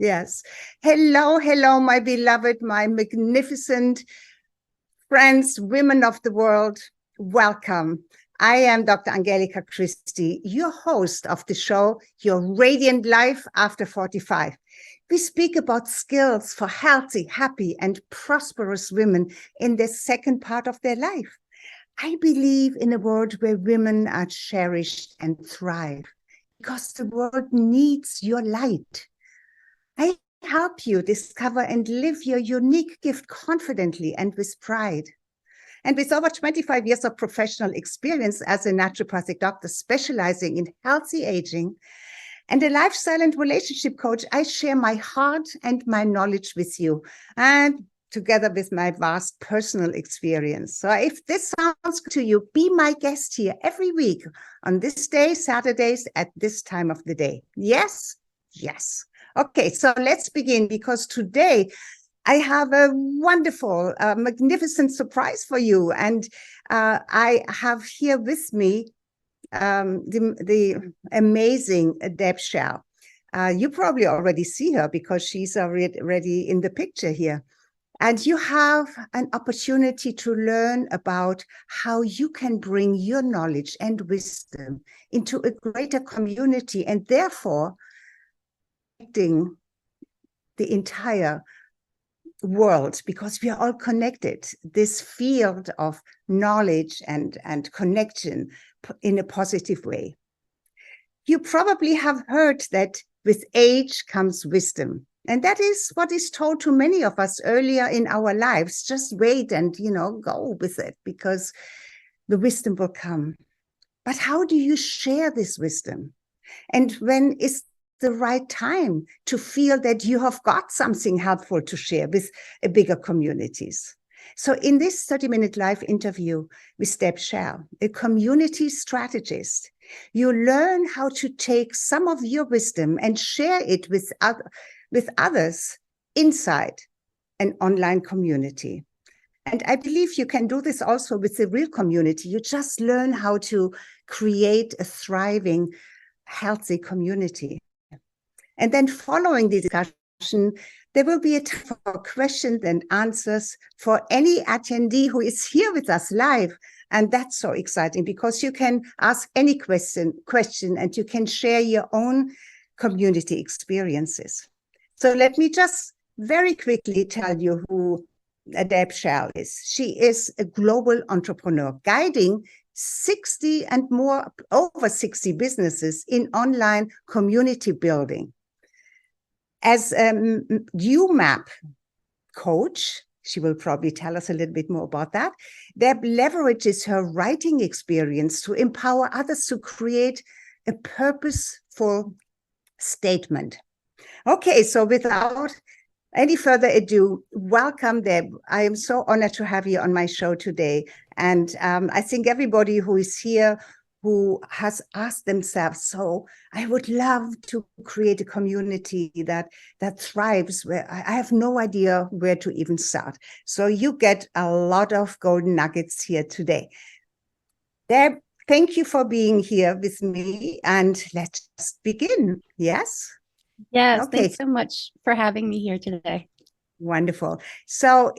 Yes. Hello, hello, my beloved, my magnificent friends, women of the world. Welcome. I am Dr. Angelika Christie, your host of the show, Your Radiant Life After 45. We speak about skills for healthy, happy, and prosperous women in the second part of their life. I believe in a world where women are cherished and thrive because the world needs your light. I help you discover and live your unique gift confidently and with pride. And with over 25 years of professional experience as a naturopathic doctor specializing in healthy aging and a lifestyle and relationship coach, I share my heart and my knowledge with you, and together with my vast personal experience. So if this sounds good to you, be my guest here every week on this day, Saturdays at this time of the day. Yes? Yes. Okay, so let's begin, because today I have a wonderful, magnificent surprise for you. And I have here with me the amazing Deb Schell. You probably already see her because she's already in the picture here. And you have an opportunity to learn about how you can bring your knowledge and wisdom into a greater community, and therefore the entire world, because we are all connected. This field of knowledge and connection in a positive way. You probably have heard that with age comes wisdom. And that is what is told to many of us earlier in our lives. Just wait and, go with it, because the wisdom will come. But how do you share this wisdom? And when is the right time to feel that you have got something helpful to share with bigger communities? So in this 30-minute live interview with Deb Schell, a community strategist, you learn how to take some of your wisdom and share it with others inside an online community. And I believe you can do this also with the real community. You just learn how to create a thriving, healthy community. And then following the discussion, there will be a time for questions and answers for any attendee who is here with us live. And that's so exciting, because you can ask any question and you can share your own community experiences. So let me just very quickly tell you who Deb Schell is. She is a global entrepreneur guiding 60 and more, over 60 businesses in online community building. As a UMAP coach, she will probably tell us a little bit more about that, Deb leverages her writing experience to empower others to create a purposeful statement. Okay, so without any further ado, welcome, Deb. I am so honored to have you on my show today. And I think everybody who is here who has asked themselves, so I would love to create a community that thrives, where I have no idea where to even start. So you get a lot of golden nuggets here today. Deb, thank you for being here with me, and let's begin. Yes? Yes, Okay. thanks so much for having me here today. Wonderful. So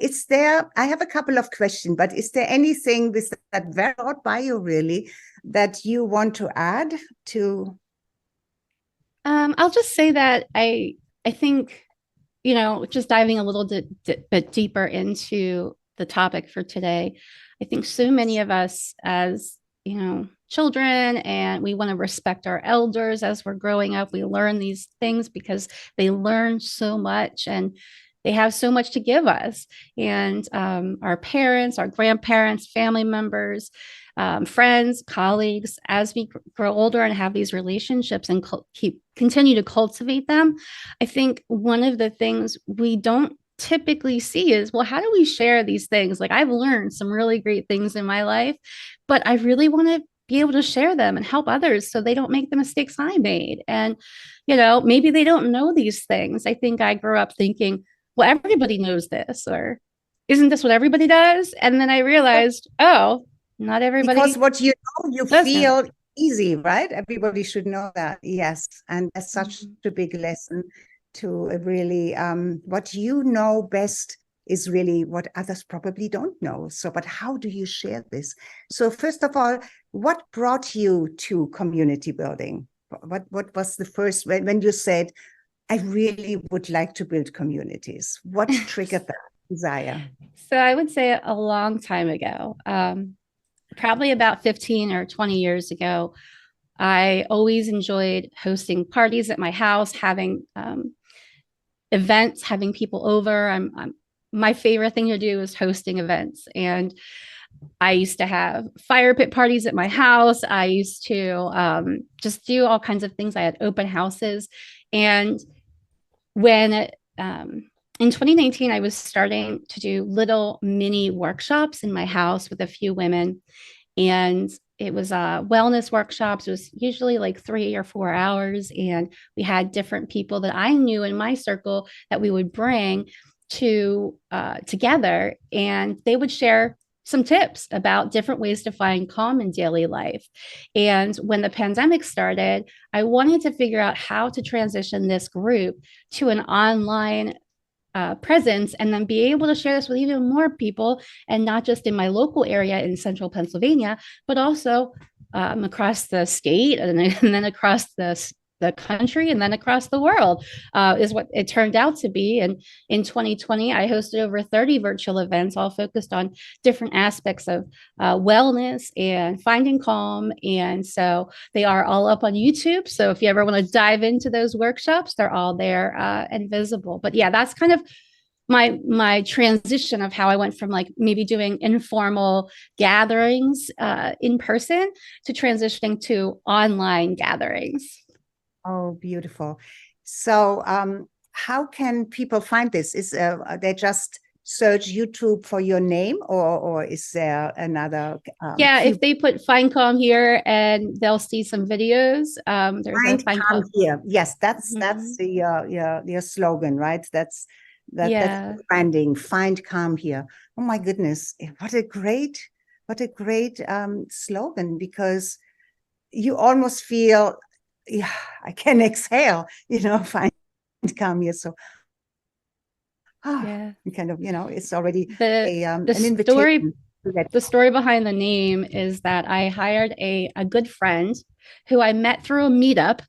I have a couple of questions, but is there anything with that very short bio really that you want to add to? I'll just say that I think, just diving a little bit deeper into the topic for today, I think so many of us as, children, and we want to respect our elders as we're growing up. We learn these things because they learn so much and they have so much to give us. And our parents, our grandparents, family members, friends, colleagues, as we grow older and have these relationships and continue to cultivate them, I think one of the things we don't typically see is, well, how do we share these things? Like, I've learned some really great things in my life, but I really want to be able to share them and help others so they don't make the mistakes I made. And, maybe they don't know these things. I think I grew up thinking, well, everybody knows this, or isn't this what everybody does? And then I realized, oh, not everybody. Because what you feel know. easy, right? Everybody should know that. Yes. And that's such a big lesson. really what you know best is really what others probably don't know. So, but how do you share this? So first of all, what brought you to community building? What was the first, when you said, I really would like to build communities? What triggered that desire? So I would say a long time ago, probably about 15 or 20 years ago, I always enjoyed hosting parties at my house, having events, having people over. My favorite thing to do is hosting events. And I used to have fire pit parties at my house. I used to just do all kinds of things. I had open houses. And when in 2019, I was starting to do little mini workshops in my house with a few women. And it was wellness workshops. It was usually like 3 or 4 hours. And we had different people that I knew in my circle that we would bring to together, and they would share some tips about different ways to find calm in daily life. And when the pandemic started, I wanted to figure out how to transition this group to an online presence, and then be able to share this with even more people, and not just in my local area in central Pennsylvania, but also across the state, and then across the country, and then across the world, is what it turned out to be. And in 2020, I hosted over 30 virtual events, all focused on different aspects of wellness and finding calm. And so they are all up on YouTube. So if you ever want to dive into those workshops, they're all there and visible. But yeah, that's kind of my transition of how I went from like maybe doing informal gatherings in person to transitioning to online gatherings. Oh, beautiful. So how can people find this? Is they just search YouTube for your name, or is there another? Yeah, if they put Find Calm here, and they'll see some videos. There's a Find Calm here. Yes, that's your slogan, right? That's yeah. the branding. Find Calm here. Oh my goodness, what a great slogan, because you almost feel, yeah, I can exhale, find calm here. So, Yeah. kind of, it's already an the invitation. story behind the name is that I hired a good friend who I met through a meetup,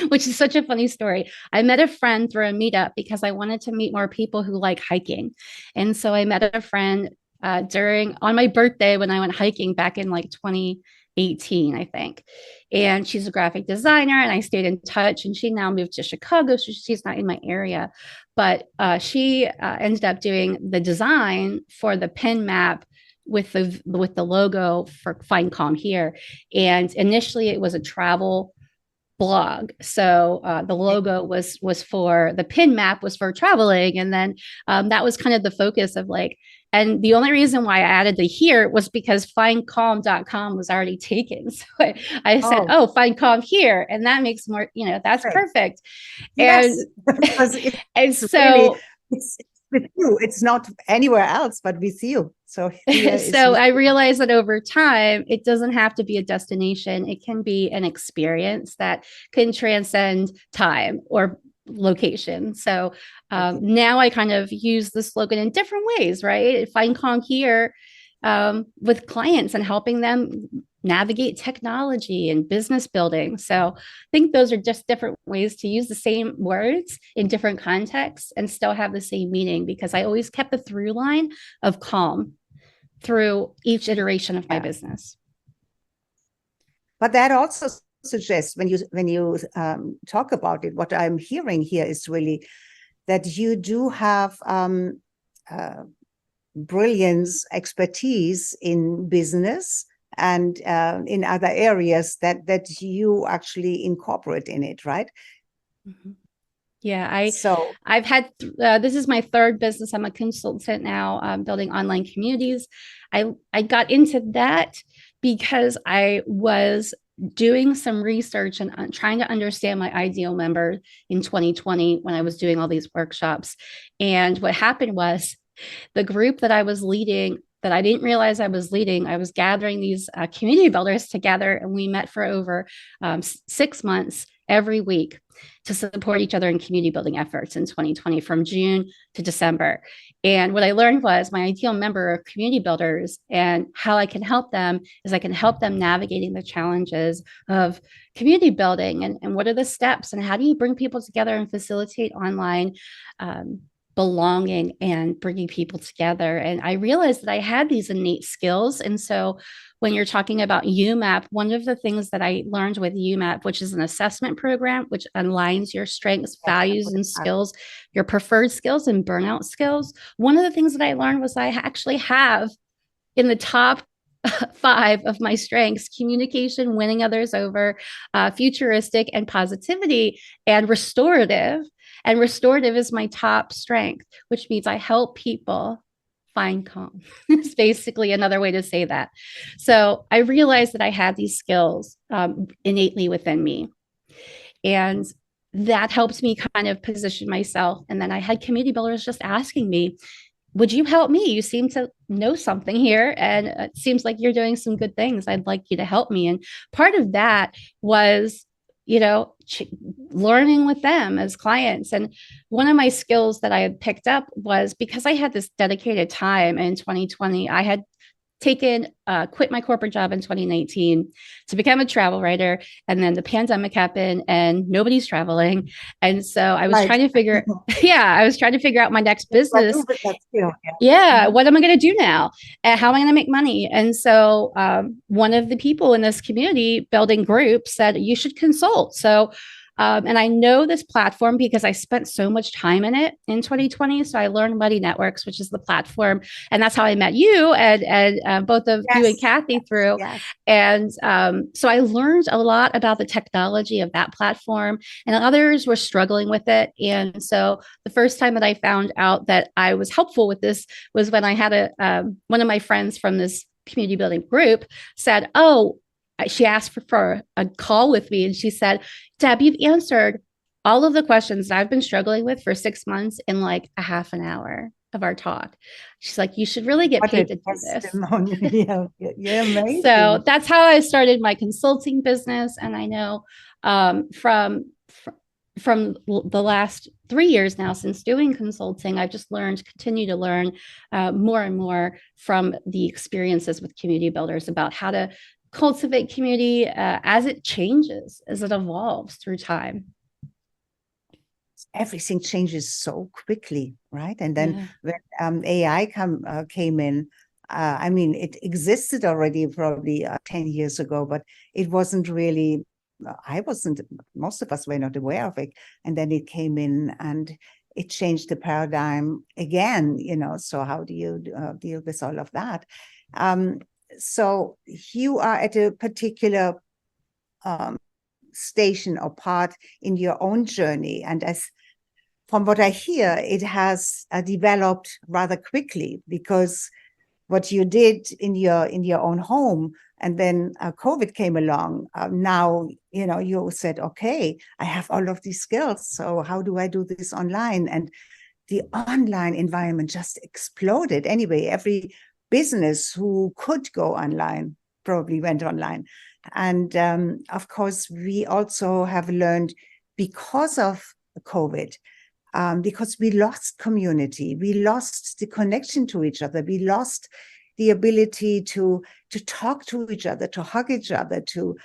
which is such a funny story. I met a friend through a meetup because I wanted to meet more people who like hiking. And so I met a friend on my birthday when I went hiking back in like 2018, I think. And she's a graphic designer, and I stayed in touch. And she now moved to Chicago, so she's not in my area. But she ended up doing the design for the pin map with the logo for Find Calm here. And initially, it was a travel blog. So the logo was for the pin map was for traveling, and then that was kind of the focus of like. And the only reason why I added the here was because findcalm.com was already taken. So I said, oh, Find Calm here. And that makes more, that's right. Perfect. Yes, and, and so really, it's with you. It's not anywhere else but with you. So I realized that over time, it doesn't have to be a destination. It can be an experience that can transcend time or location. So now I kind of use the slogan in different ways, right? Find Calm here with clients and helping them navigate technology and business building. So I think those are just different ways to use the same words in different contexts and still have the same meaning, because I always kept the through line of calm through each iteration of my business. But that also suggests, when you talk about it, what I'm hearing here is really that you do have brilliance, expertise in business and in other areas that you actually incorporate in it, right? Mm-hmm. Yeah, I've had this is my third business. I'm a consultant now, building online communities. I got into that because I was doing some research and trying to understand my ideal member in 2020 when I was doing all these workshops. And what happened was the group that I was leading, that I didn't realize I was leading, I was gathering these community builders together, and we met for over 6 months every week. to support each other in community building efforts in 2020 from June to December. And what I learned was my ideal member of community builders, and how I can help them is I can help them navigating the challenges of community building, and what are the steps, and how do you bring people together and facilitate online belonging and bringing people together. And I realized that I had these innate skills. And so when you're talking about UMAP, one of the things that I learned with UMAP, which is an assessment program, which aligns your strengths, values, and skills, your preferred skills and burnout skills. One of the things that I learned was I actually have in the top 5 of my strengths: communication, winning others over, futuristic, and positivity, and restorative. And restorative is my top strength, which means I help people find calm. It's basically another way to say that. So I realized that I had these skills innately within me. And that helped me kind of position myself. And then I had community builders just asking me, would you help me? You seem to know something here, and it seems like you're doing some good things. I'd like you to help me. And part of that was, learning with them as clients. And one of my skills that I had picked up was, because I had this dedicated time in 2020, I had quit my corporate job in 2019 to become a travel writer. And then the pandemic happened and nobody's traveling. And so I was trying to figure, I was trying to figure out my next business. What am I going to do now? How am I going to make money? And so one of the people in this community building group said, you should consult. So and I know this platform because I spent so much time in it in 2020. So I learned Muddy Networks, which is the platform. And that's how I met you and both of you and Kathy through. Yes. And so I learned a lot about the technology of that platform, and others were struggling with it. And so the first time that I found out that I was helpful with this was when I had one of my friends from this community building group said, she asked for a call with me, and she said, Deb, you've answered all of the questions that I've been struggling with for 6 months in like a half an hour of our talk. She's like, you should really get paid to do this. You're amazing. So that's how I started my consulting business. And I know from the last 3 years now since doing consulting, I've just continue to learn more and more from the experiences with community builders about how to cultivate community as it changes, as it evolves through time. Everything changes so quickly, right? And then when AI came in, I mean, it existed already probably 10 years ago, but it wasn't really, most of us were not aware of it. And then it came in and it changed the paradigm again, so how do you deal with all of that? So you are at a particular station or part in your own journey. And from what I hear, it has developed rather quickly, because what you did in your own home, and then COVID came along. Now, you said, okay, I have all of these skills. So how do I do this online? And the online environment just exploded. Anyway, every business who could go online probably went online. And of course, we also have learned, because of COVID, because we lost community, we lost the connection to each other, we lost the ability to talk to each other, to hug each other, to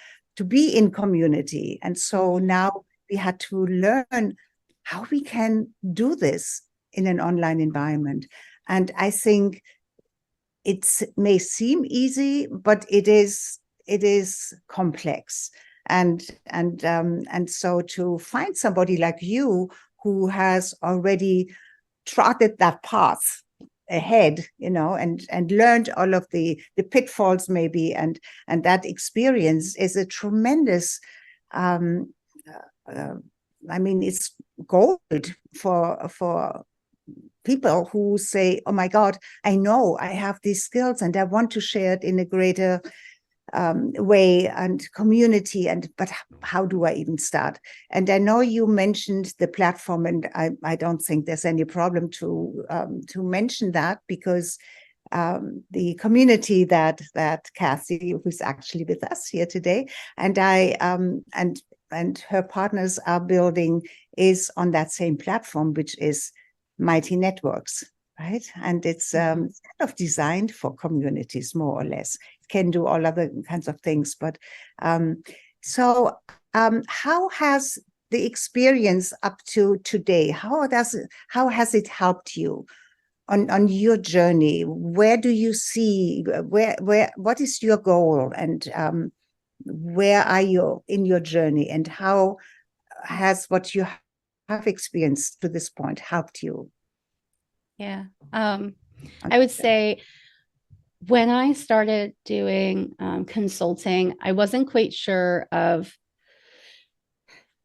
be in community. And so now we had to learn how we can do this in an online environment. And I think it may seem easy, but it is complex. And so to find somebody like you who has already trotted that path ahead, and learned all of the pitfalls maybe, and that experience is a tremendous, it's gold for people who say, oh my God, I know I have these skills and I want to share it in a greater way and community, but how do I even start? And I know you mentioned the platform, and I don't think there's any problem to mention that, because the community that Kathy, who's actually with us here today, and and her partners are building is on that same platform, which is Mighty Networks, right? And it's kind of designed for communities, more or less. It can do all other kinds of things, but how has the experience up to today, how has it helped you on your journey? Where do you see what is your goal, and where are you in your journey, and how has what you have experienced to this point helped you? Yeah. I would say when I started doing consulting, I wasn't quite sure of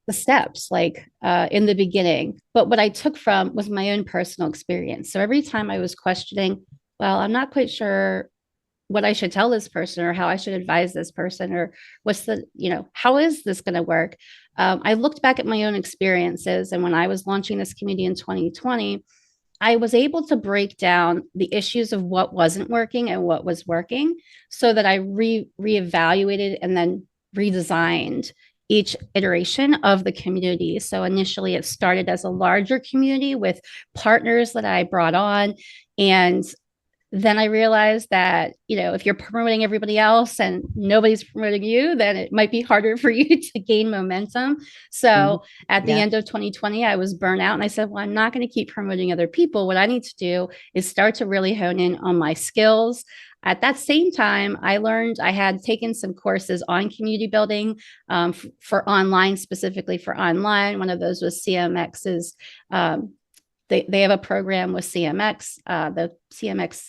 the steps in the beginning, but what I took from was my own personal experience. So every time I was questioning, well, I'm not quite sure what I should tell this person, or how I should advise this person, or how is this going to work? I looked back at my own experiences. And when I was launching this community in 2020, I was able to break down the issues of what wasn't working and what was working, so that I reevaluated and then redesigned each iteration of the community. So initially it started as a larger community with partners that I brought on. And then I realized that, if you're promoting everybody else and nobody's promoting you, then it might be harder for you to gain momentum. So at the end of 2020, I was burnt out, and I said, well, I'm not going to keep promoting other people. What I need to do is start to really hone in on my skills. At that same time, I learned I had taken some courses on community building for online, specifically for online. One of those was CMX's. They have a program with CMX, the CMX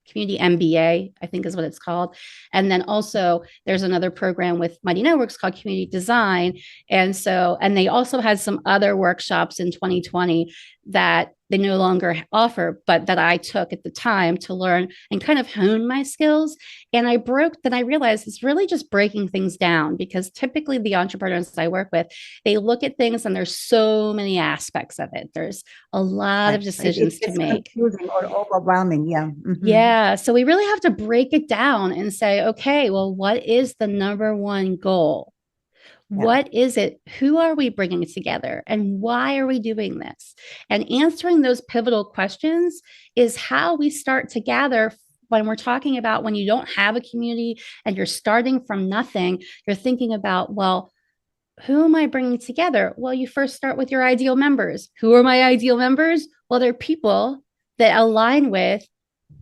Community MBA, I think is what it's called. And then also there's another program with Mighty Networks called Community Design. And they also had some other workshops in 2020 that they no longer offer, but that I took at the time to learn and kind of hone my skills. And then I realized it's really just breaking things down, because typically the entrepreneurs I work with, they look at things and there's so many aspects of it. There's a lot of decisions to make. Confusing or overwhelming. Yeah. Yeah. So we really have to break it down and say, okay, well, what is the number one goal? What is it? Who are we bringing together? And why are we doing this? And answering those pivotal questions is how we start to gather. When we're talking about when you don't have a community and you're starting from nothing, you're thinking about, well, who am I bringing together? Well, you first start with your ideal members. Who are my ideal members? Well, they're people that align with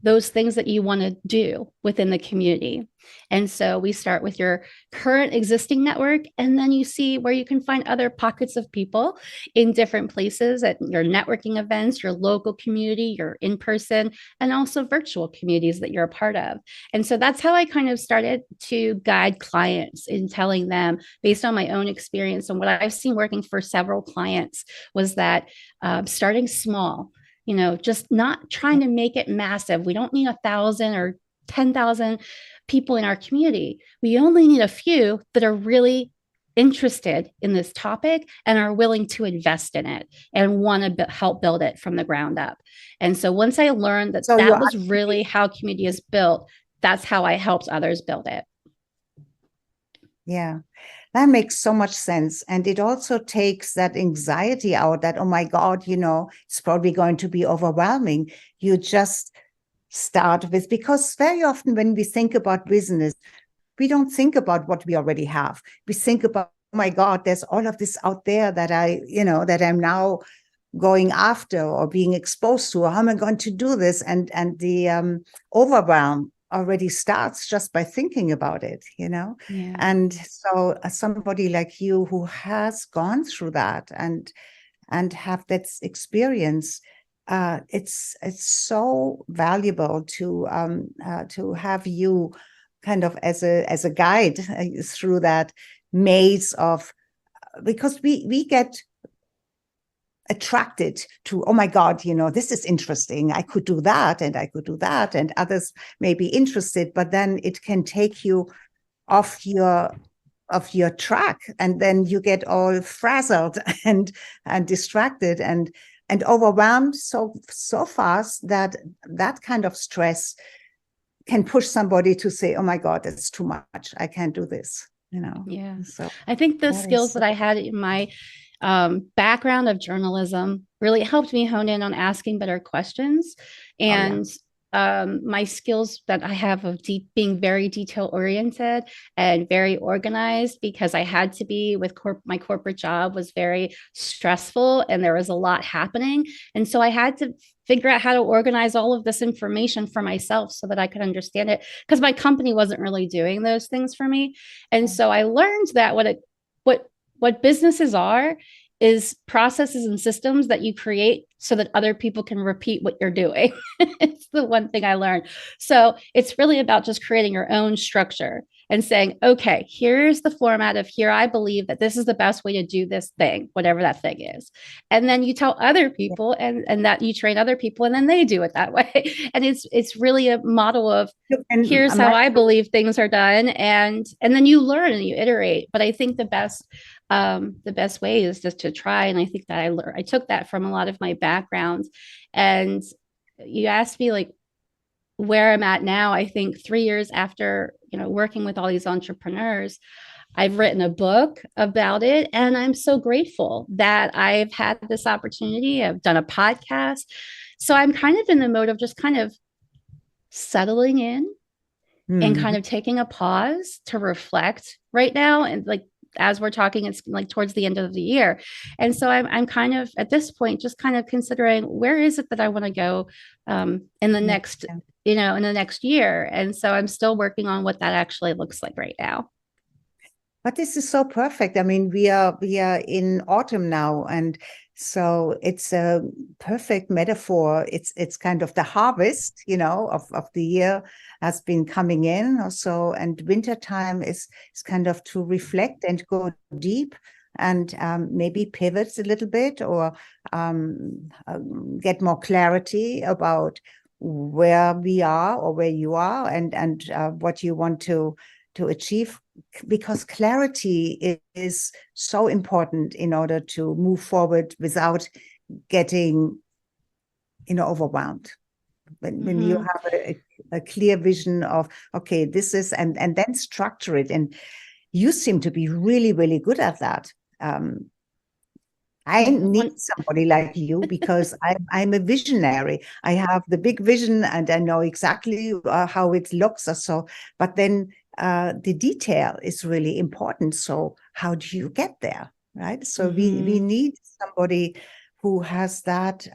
those things that you want to do within the community. And so we start with your current existing network, and then you see where you can find other pockets of people in different places at your networking events, your local community, your in-person, and also virtual communities that you're a part of. And so that's how I kind of started to guide clients in telling them, based on my own experience and what I've seen working for several clients, was that starting small, just not trying to make it massive. We don't need 1,000 or 10,000 people in our community. We only need a few that are really interested in this topic and are willing to invest in it and want to help build it from the ground up. And so once I learned that that was really how community is built, that's how I helped others build it. Yeah. That makes so much sense. And it also takes that anxiety out, that, oh my God, it's probably going to be overwhelming. You just start with, because very often when we think about business, we don't think about what we already have. We think about, oh my God, there's all of this out there that that I'm now going after or being exposed to. How am I going to do this? And the overwhelm already starts just by thinking about it, Yeah. And so somebody like you who has gone through that and have that experience, it's so valuable to have you kind of as a guide through that maze of, because we get attracted to, oh my God, this is interesting. I could do that, and I could do that, and others may be interested, but then it can take you off your track, and then you get all frazzled and distracted and overwhelmed so fast that kind of stress can push somebody to say, oh my God, it's too much. I can't do this. Yeah. So I think the that skills is that I had in my background of journalism really helped me hone in on asking better questions. And my skills that I have of being very detail oriented and very organized, because I had to be with my corporate job was very stressful and there was a lot happening. And so I had to figure out how to organize all of this information for myself so that I could understand it, because my company wasn't really doing those things for me. And so I learned that what businesses are is processes and systems that you create so that other people can repeat what you're doing. It's the one thing I learned. So it's really about just creating your own structure and saying, okay, here's the format of here. I believe that this is the best way to do this thing, whatever that thing is. And then you tell other people and that you train other people and then they do it that way. And it's really a model of here's how I believe things are done. And then you learn and you iterate. But I think the best way is just to try. And I think that I took that from a lot of my backgrounds. And you asked me like where I'm at now. I think 3 years after, working with all these entrepreneurs, I've written a book about it. And I'm so grateful that I've had this opportunity. I've done a podcast. So I'm kind of in the mode of just kind of settling in and kind of taking a pause to reflect right now. And like, as we're talking, it's like towards the end of the year. And so I'm kind of at this point, just kind of considering where is it that I want to go in the next, in the next year. And so I'm still working on what that actually looks like right now. But this is so perfect. I mean, we are in autumn now, and so it's a perfect metaphor. It's kind of the harvest, of the year has been coming in also, and wintertime is kind of to reflect and go deep and maybe pivot a little bit or get more clarity about where we are or where you are and what you want to achieve, because clarity is so important in order to move forward without getting overwhelmed. When you have a clear vision of, okay, this is, and then structure it. And you seem to be really, really good at that. I need somebody like you because I'm a visionary. I have the big vision and I know exactly how it looks or so, but then the detail is really important. So how do you get there, right? So we need somebody who has that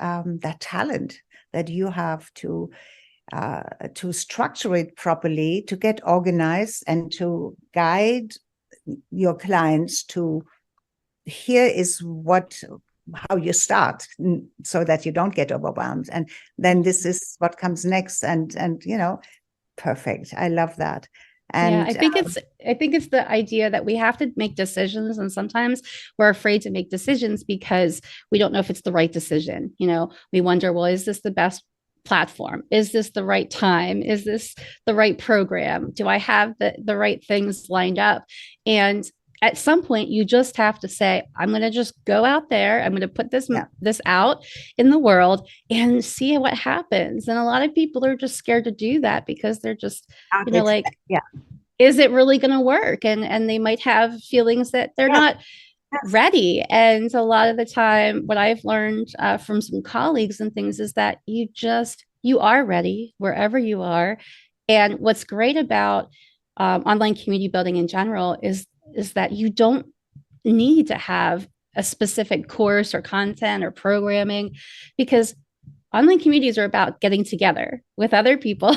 talent that you have to structure it properly, to get organized and to guide your clients to here is how you start so that you don't get overwhelmed. And then this is what comes next. And perfect. I love that. And yeah, I think it's the idea that we have to make decisions. And sometimes we're afraid to make decisions because we don't know if it's the right decision. We wonder, well, is this the best platform? Is this the right time? Is this the right program? Do I have the right things lined up? And at some point, you just have to say, I'm going to just go out there. I'm going to put this out in the world and see what happens. And a lot of people are just scared to do that because they're just, is it really going to work? And they might have feelings that they're not ready. And a lot of the time, what I've learned from some colleagues and things is that you are ready wherever you are. And what's great about online community building in general is that you don't need to have a specific course or content or programming, because online communities are about getting together with other people.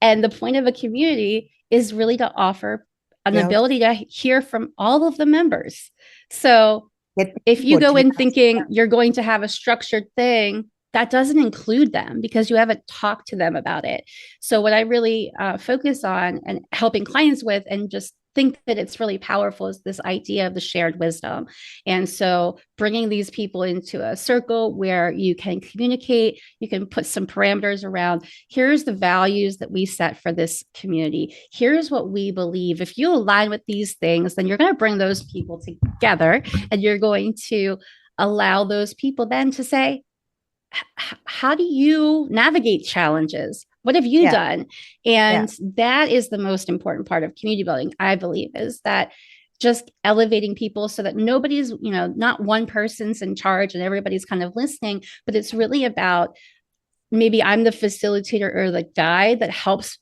And the point of a community is really to offer an ability to hear from all of the members. So if you go in thinking you're going to have a structured thing, that doesn't include them because you haven't talked to them about it. So what I really focus on and helping clients with and just think that it's really powerful is this idea of the shared wisdom. And so bringing these people into a circle where you can communicate, you can put some parameters around, here's the values that we set for this community. Here's what we believe. If you align with these things, then you're going to bring those people together and you're going to allow those people then to say, how do you navigate challenges? What have you done? And Yeah. that is the most important part of community building, I believe, is that just elevating people so that nobody's, not one person's in charge and everybody's kind of listening, but it's really about maybe I'm the facilitator or the guide that helps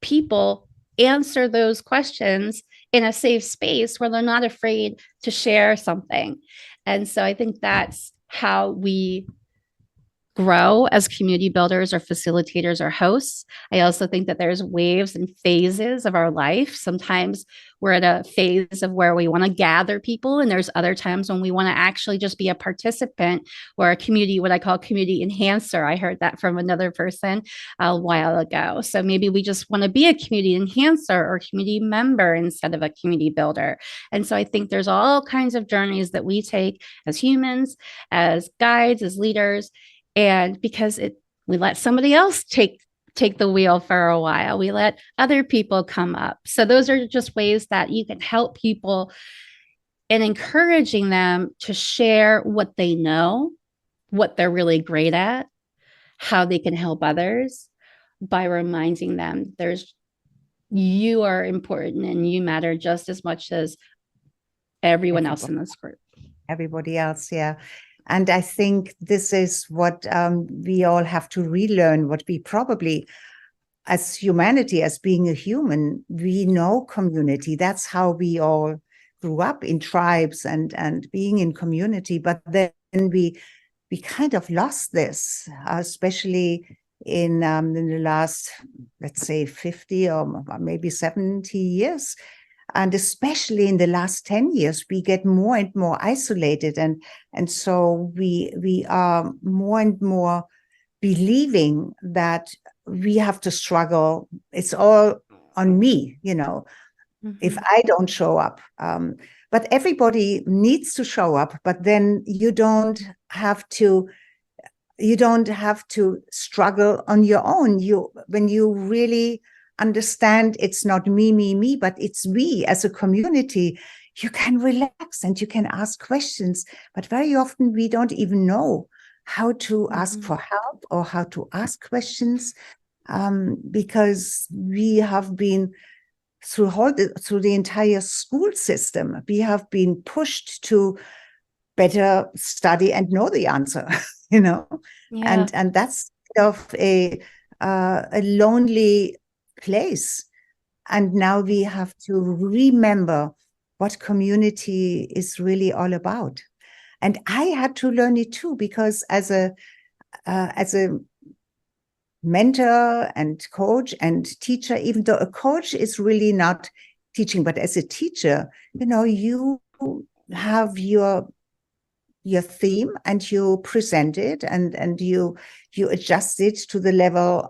people answer those questions in a safe space where they're not afraid to share something. And so I think that's how we grow as community builders or facilitators or hosts. I also think that there's waves and phases of our life. Sometimes we're at a phase of where we want to gather people, and there's other times when we want to actually just be a participant or a community, what I call community enhancer. I heard that from another person a while ago. So maybe we just want to be a community enhancer or community member instead of a community builder. And so I think there's all kinds of journeys that we take as humans, as guides, as leaders, and because we let somebody else take the wheel for a while, we let other people come up. So those are just ways that you can help people and encouraging them to share what they know, what they're really great at, how they can help others, by reminding them you are important and you matter just as much as everyone else in this group. Everybody else, yeah. And I think this is what we all have to relearn, what we probably, as humanity, as being a human, we know community. That's how we all grew up, in tribes and being in community. But then we kind of lost this, especially in the last, let's say, 50 or maybe 70 years. And especially in the last 10 years, we get more and more isolated. And so we are more and more believing that we have to struggle. It's all on me, if I don't show up. But everybody needs to show up, but then you don't have to struggle on your own. When you really understand it's not me, but it's we as a community, you can relax and you can ask questions. But very often we don't even know how to ask for help or how to ask questions, because we have been through the entire school system, we have been pushed to better study and know the answer, Yeah. and that's kind of a lonely place. And now we have to remember what community is really all about. And I had to learn it too, because as a mentor and coach and teacher, even though a coach is really not teaching, but as a teacher, you have your theme and you present it and you adjust it to the level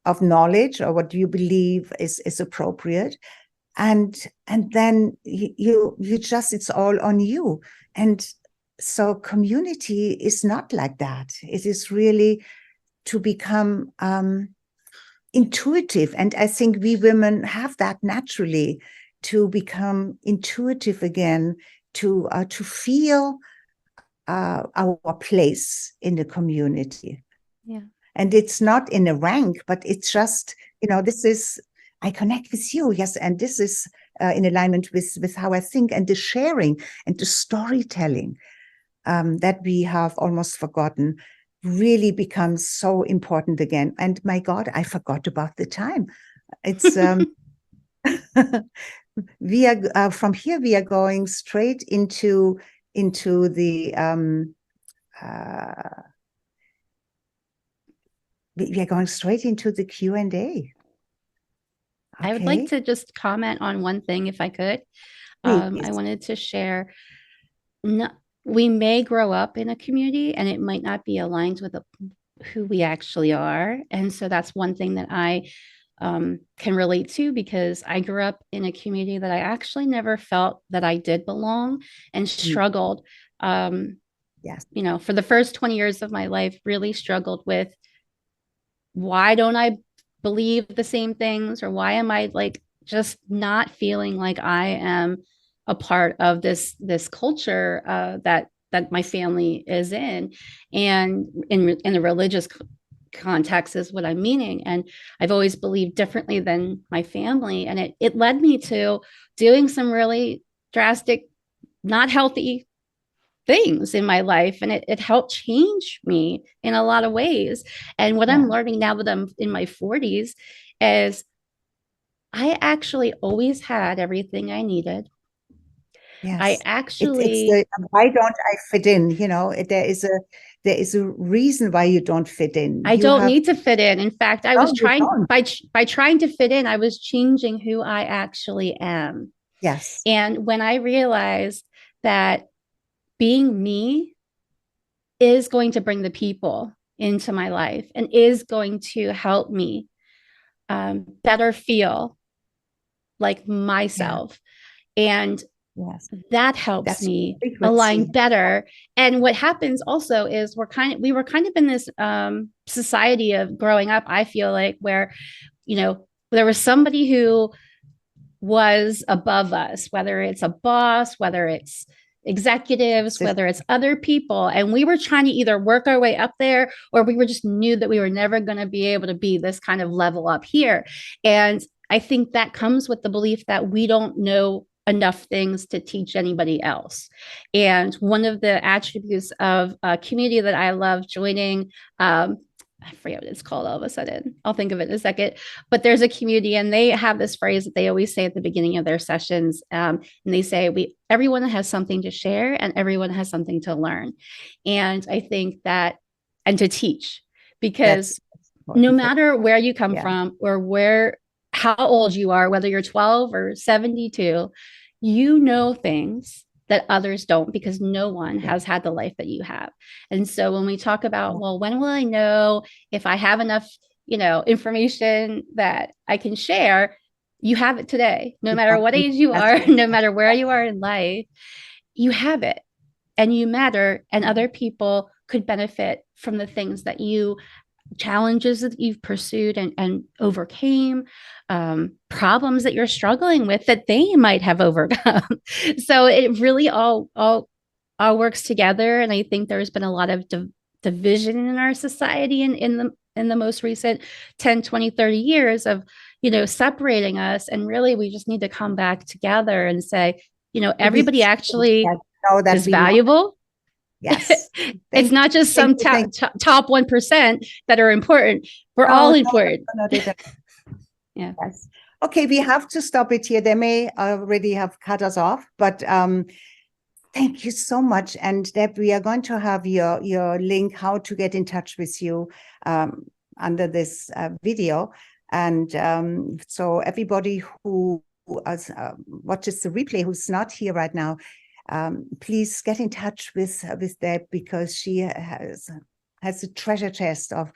of knowledge or what you believe is appropriate, and then you just, it's all on you. And so community is not like that. It is really to become intuitive, and I think we women have that naturally, to become intuitive again, to feel our place in the community. Yeah. And it's not in a rank, but it's just, this is, I connect with you, yes, and this is in alignment with how I think, and the sharing and the storytelling that we have almost forgotten really becomes so important again. And my God, I forgot about the time. It's we are from here. We are going straight into the we are going straight into the Q&A. Okay. I would like to just comment on one thing, if I could. I wanted to share, we may grow up in a community and it might not be aligned with who we actually are. And so that's one thing that I can relate to, because I grew up in a community that I actually never felt that I did belong, and struggled. Yes. For the first 20 years of my life, really struggled with, why don't I believe the same things, or why am I just not feeling like I am a part of this culture that my family is in, and in the religious context is what I'm meaning. And I've always believed differently than my family. And it led me to doing some really drastic, not healthy things in my life. And it helped change me in a lot of ways. And what I'm learning now that I'm in my 40s is I actually always had everything I needed. Yes. I actually, why don't I fit in? You know, there is a reason why you don't fit in. I don't need to fit in. In fact, I was trying by trying to fit in, I was changing who I actually am. Yes. And when I realized that being me is going to bring the people into my life and is going to help me better feel like myself. And that helps me align better. And what happens also is we were kind of in this society of growing up, I feel like, where, you know, there was somebody who was above us, whether it's a boss, whether it's executives, whether it's other people. And we were trying to either work our way up there, or we were just knew that we were never going to be able to be this kind of level up here. And I think that comes with the belief that we don't know enough things to teach anybody else. And one of the attributes of a community that I love joining, I forget what it's called all of a sudden. I'll think of it in a second. But there's a community, and they have this phrase that they always say at the beginning of their sessions. And they say, everyone has something to share and everyone has something to learn. And I think that, and to teach, because no matter where you come from or how old you are, whether you're 12 or 72, you know things that others don't, because no one has had the life that you have. And so when we talk about, well, when will I know if I have enough, information that I can share? You have it today, no matter what age you are, no matter where you are in life, you have it and you matter, and other people could benefit from the things that challenges that you've pursued and overcame, problems that you're struggling with that they might have overcome. So it really all works together. And I think there's been a lot of division in our society in the most recent 10, 20, 30 years of, separating us. And really, we just need to come back together and say, everybody actually is valuable. Yes. It's not just some top 1% that are important. We're all important. Yeah. Yes. Okay, we have to stop it here. They may already have cut us off, but thank you so much. And Deb, we are going to have your link, how to get in touch with you under this video. And so everybody who watches the replay, who's not here right now, please get in touch with Deb, because she has a treasure chest of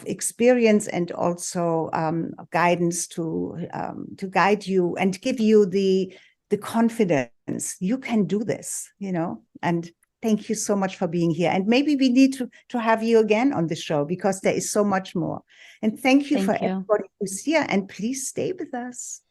experience and also guidance to guide you and give you the confidence you can do this, and thank you so much for being here. And maybe we need to have you again on the show, because there is so much more. And thank you for everybody who's here, and please stay with us.